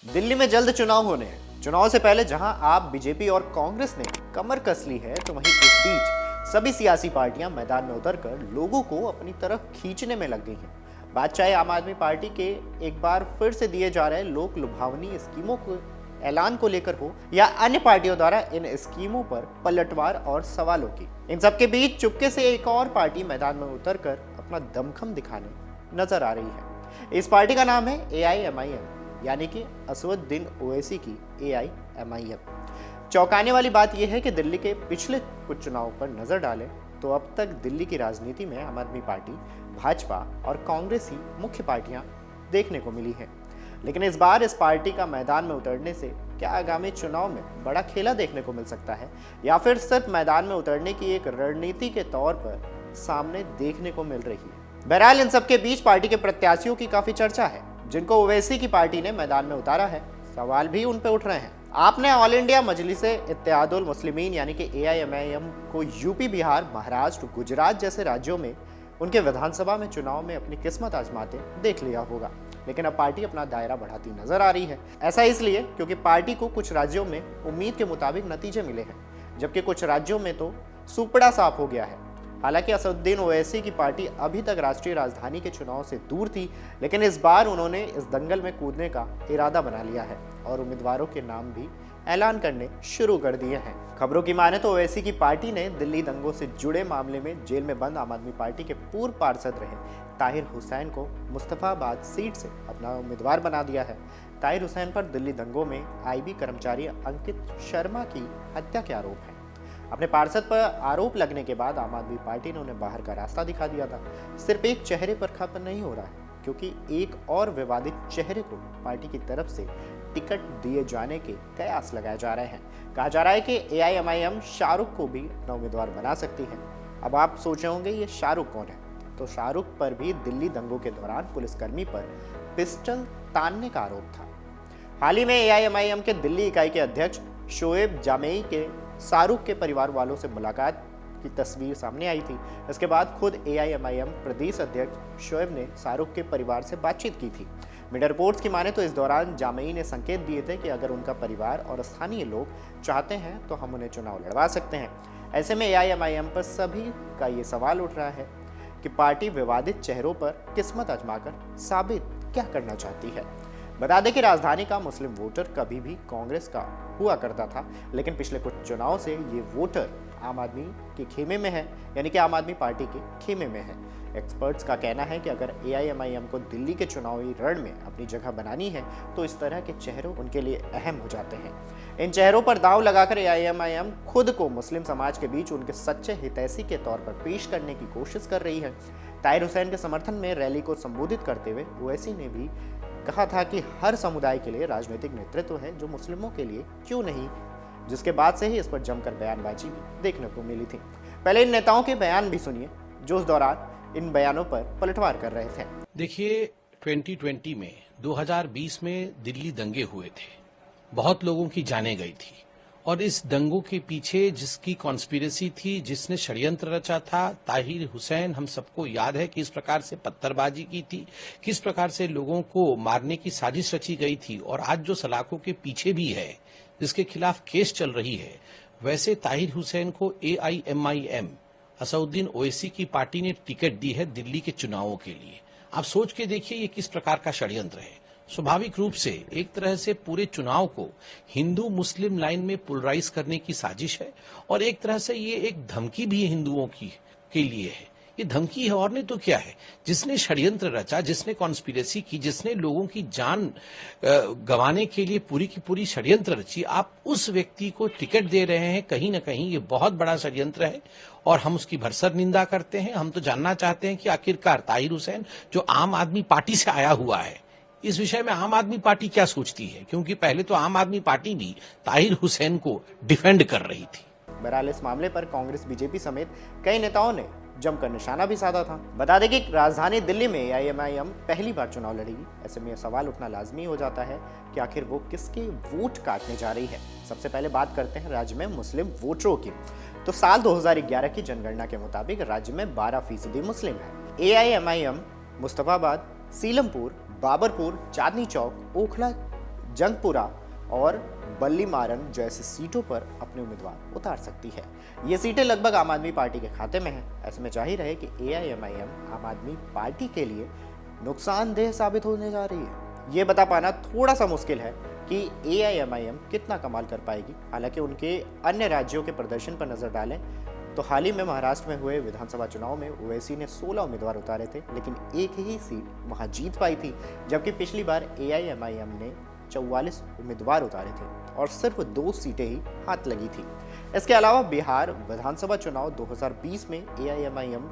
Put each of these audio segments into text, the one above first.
दिल्ली में जल्द चुनाव होने हैं। चुनाव से पहले जहां आप बीजेपी और कांग्रेस ने कमर कस ली है, तो वहीं इस बीच सभी सियासी पार्टियां मैदान में उतरकर लोगों को अपनी तरफ खींचने में लग गई हैं। बात चाहे आम आदमी पार्टी के एक बार फिर से दिए जा रहे लोक लुभावनी स्कीमों को ऐलान को लेकर हो, या अन्य पार्टियों द्वारा इन स्कीमों पर पलटवार और सवालों की। इन सबके बीच चुपके से एक और पार्टी मैदान में उतरकर अपना दमखम दिखाने नजर आ रही है। इस पार्टी का नाम है AIMIM, यानी कि असदुद्दीन ओवैसी की AIMIM। चौंकाने वाली बात यह है कि दिल्ली के पिछले कुछ चुनावों पर नजर डालें तो अब तक दिल्ली की राजनीति में आम आदमी पार्टी, भाजपा और कांग्रेस ही मुख्य पार्टियां देखने को मिली हैं। लेकिन इस बार इस पार्टी का मैदान में उतरने से क्या आगामी चुनाव में बड़ा खेला देखने को मिल सकता है, या फिर सिर्फ मैदान में उतरने की एक रणनीति के तौर पर सामने देखने को मिल रही है। बहरहाल इन सबके बीच पार्टी के प्रत्याशियों की काफी चर्चा है, जिनको ओवैसी की पार्टी ने मैदान में उतारा है। सवाल भी उन पर उठ रहे हैं। आपने ऑल इंडिया मजलिसे इत्तेहादुल मुस्लिमीन यानी कि AIMIM को यूपी, बिहार, महाराष्ट्र, गुजरात जैसे राज्यों में उनके विधानसभा में चुनाव में अपनी किस्मत आजमाते देख लिया होगा। लेकिन अब पार्टी अपना दायरा बढ़ाती नजर आ रही है। ऐसा इसलिए क्योंकि पार्टी को कुछ राज्यों में उम्मीद के मुताबिक नतीजे मिले हैं, जबकि कुछ राज्यों में तो सुपड़ा साफ हो गया है। हालांकि असदुद्दीन ओवैसी की पार्टी अभी तक राष्ट्रीय राजधानी के चुनाव से दूर थी, लेकिन इस बार उन्होंने इस दंगल में कूदने का इरादा बना लिया है और उम्मीदवारों के नाम भी ऐलान करने शुरू कर दिए हैं। खबरों की माने तो ओवैसी की पार्टी ने दिल्ली दंगों से जुड़े मामले में जेल में बंद आम आदमी पार्टी के पूर्व पार्षद रहे ताहिर हुसैन को मुस्तफाबाद सीट से अपना उम्मीदवार बना दिया है। ताहिर हुसैन पर दिल्ली दंगों में IB कर्मचारी अंकित शर्मा की हत्या के आरोप है। अपने पार्षद पर आरोप लगने के बाद आम आदमी पार्टी ने उन्हें बाहर का रास्ता दिखा दिया था। सिर्फ एक चेहरे पर खपन नहीं हो रहा है, क्योंकि एक और विवादित चेहरे को पार्टी की तरफ से टिकट दिए जाने के कयास लगाए जा रहे हैं। कहा जा रहा है कि AIMIM शाहरुख को भी अपना उम्मीदवार बना सकती है। अब आप सोचे होंगे ये शाहरुख कौन है, तो शाहरुख पर भी दिल्ली दंगों के दौरान पुलिसकर्मी पर पिस्टल तानने का आरोप था। हाल ही में AIMIM के दिल्ली इकाई के अध्यक्ष शोएब जामेई के शाहरुख के परिवार वालों से मुलाकात की तस्वीर सामने आई थी। इसके बाद खुद AIMIM प्रदेश अध्यक्ष शोएब ने शाहरुख के परिवार से बातचीत की थी। मीडिया रिपोर्ट्स की माने तो इस दौरान जामेई ने संकेत दिए थे कि अगर उनका परिवार और स्थानीय लोग चाहते हैं तो हम उन्हें चुनाव लड़वा सकते हैं। ऐसे में AIMIM पर सभी का ये सवाल उठ रहा है कि पार्टी विवादित चेहरों पर किस्मत आजमाकर साबित क्या करना चाहती है। बता दें कि राजधानी का मुस्लिम वोटर कभी भी कांग्रेस का हुआ करता था, लेकिन पिछले कुछ चुनाव से ये वोटर आम आदमी के खेमे में है, यानी कि आम आदमी पार्टी के खेमे में है। एक्सपर्ट्स का कहना है कि अगर AIMIM को दिल्ली के चुनावी रण में अपनी जगह बनानी है तो इस तरह के चेहरों उनके लिए अहम हो जाते हैं। इन चेहरों पर दांव लगाकर AIMIM खुद को मुस्लिम समाज के बीच उनके सच्चे हितैषी के तौर पर पेश करने की कोशिश कर रही है। ताहिर हुसैन के समर्थन में रैली को संबोधित करते हुए ओवैसी ने भी कहा था कि हर समुदाय के लिए राजनीतिक नेतृत्व है, जो मुस्लिमों के लिए क्यों नहीं, जिसके बाद से ही इस पर जमकर बयानबाजी भी देखने को मिली थी। पहले इन नेताओं के बयान भी सुनिए, जो उस दौरान इन बयानों पर पलटवार कर रहे थे। देखिए, 2020 में 2020 में दिल्ली दंगे हुए थे, बहुत लोगों की जानें गई थी, और इस दंगों के पीछे जिसकी कॉन्स्पिरेसी थी, जिसने षड्यंत्र रचा था, ताहिर हुसैन, हम सबको याद है किस प्रकार से पत्थरबाजी की थी, किस प्रकार से लोगों को मारने की साजिश रची गई थी। और आज जो सलाखों के पीछे भी है, जिसके खिलाफ केस चल रही है, वैसे ताहिर हुसैन को AIMIM असदुद्दीन ओवैसी की पार्टी ने टिकट दी है दिल्ली के चुनावों के लिए। आप सोच के देखिए ये किस प्रकार का षड्यंत्र है। स्वाभाविक रूप से एक तरह से पूरे चुनाव को हिंदू मुस्लिम लाइन में पोलराइज करने की साजिश है, और एक तरह से ये एक धमकी भी हिंदुओं की के लिए है। ये धमकी है और नहीं तो क्या है। जिसने षड्यंत्र रचा, जिसने कॉन्स्पिरेसी की, जिसने लोगों की जान गंवाने के लिए पूरी की पूरी षड्यंत्र रची, आप उस व्यक्ति को टिकट दे रहे हैं। कहीं ना कहीं ये बहुत बड़ा षड्यंत्र है और हम उसकी भरसक निंदा करते हैं। हम तो जानना चाहते हैं कि आखिरकार ताहिर हुसैन जो आम आदमी पार्टी से आया हुआ है, इस विषय में आम आदमी पार्टी क्या सोचती है, क्योंकि पहले तो आम आदमी पार्टी भी ताहिर हुसैन को डिफेंड कर रही थी। बहरहाल इस मामले पर कांग्रेस, बीजेपी समेत कई नेताओं ने जमकर निशाना भी साधा था। बता दें कि राजधानी दिल्ली में AIMIM पहली बार चुनाव लड़ेगी। ऐसे में यह सवाल उठना लाजमी हो जाता है कि आखिर वो किसके वोट काटने जा रही है। सबसे पहले बात करते हैं राज्य में मुस्लिम वोटरों की। तो साल 2011 की जनगणना के मुताबिक राज्य में 12% मुस्लिम है। AIMIM मुस्तफाबाद, सीलमपुर, बाबरपुर, चांदनी चौक, ओखला जंगपुरा और बल्लीमारन जैसी सीटों पर अपने उम्मीदवार उतार सकती है। ये सीटें लगभग आम आदमी पार्टी के खाते में हैं। ऐसे में जाहिर है कि AIMIM आम आदमी पार्टी के लिए नुकसानदेह साबित होने जा रही है। ये बता पाना थोड़ा सा मुश्किल है कि AIMIM कितना कमाल कर पाएगी। हालांकि उनके अन्य राज्यों के प्रदर्शन पर नजर डालें तो हाल ही में महाराष्ट्र में हुए विधानसभा चुनाव में ओवैसी ने 16 उम्मीदवार उतारे थे, लेकिन एक ही सीट वहां जीत पाई थी, जबकि पिछली बार AIMIM ने 44 उम्मीदवार उतारे थे और सिर्फ 2 सीटें ही हाथ लगी थी। इसके अलावा बिहार विधानसभा चुनाव 2020 में AIMIM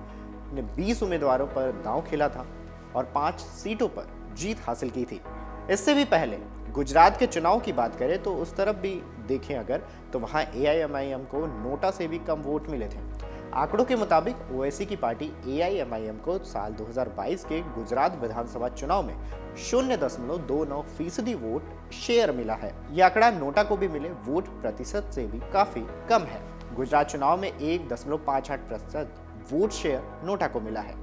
ने 20 उम्मीदवारों पर दांव खेला था और 5 सीटों पर जीत हासिल की थी। इससे भी पहले गुजरात के चुनाव की बात करें तो उस तरफ भी देखें अगर तो वहां AIMIM को नोटा से भी कम वोट मिले थे। आंकड़ों के मुताबिक ओवैसी की पार्टी AIMIM को साल 2022 के गुजरात विधानसभा चुनाव में 0.29% वोट शेयर मिला है। यह आंकड़ा नोटा को भी मिले वोट प्रतिशत से भी काफी कम है। गुजरात चुनाव में 1.58% वोट शेयर नोटा को मिला है,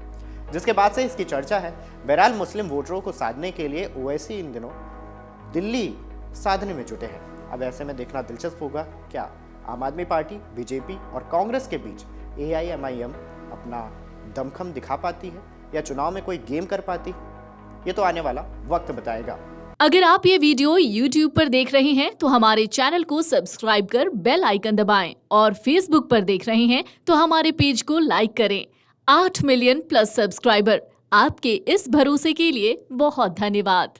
जिसके बाद से इसकी चर्चा है। बहरहाल मुस्लिम वोटरों को साधने के लिए ओवैसी इन दिनों दिल्ली साधने में जुटे हैं। अब ऐसे में देखना दिलचस्प होगा क्या आम आदमी पार्टी, बीजेपी और कांग्रेस के बीच AIMIM अपना दमखम दिखा पाती है या चुनाव में कोई गेम कर पाती है। ये तो आने वाला वक्त बताएगा। अगर आप ये वीडियो YouTube पर देख रहे हैं तो हमारे चैनल को सब्सक्राइब कर बेल आइकन दबाएं और Facebook पर देख रहे हैं तो हमारे पेज को लाइक करें। 8 मिलियन प्लस सब्सक्राइबर, आपके इस भरोसे के लिए बहुत धन्यवाद।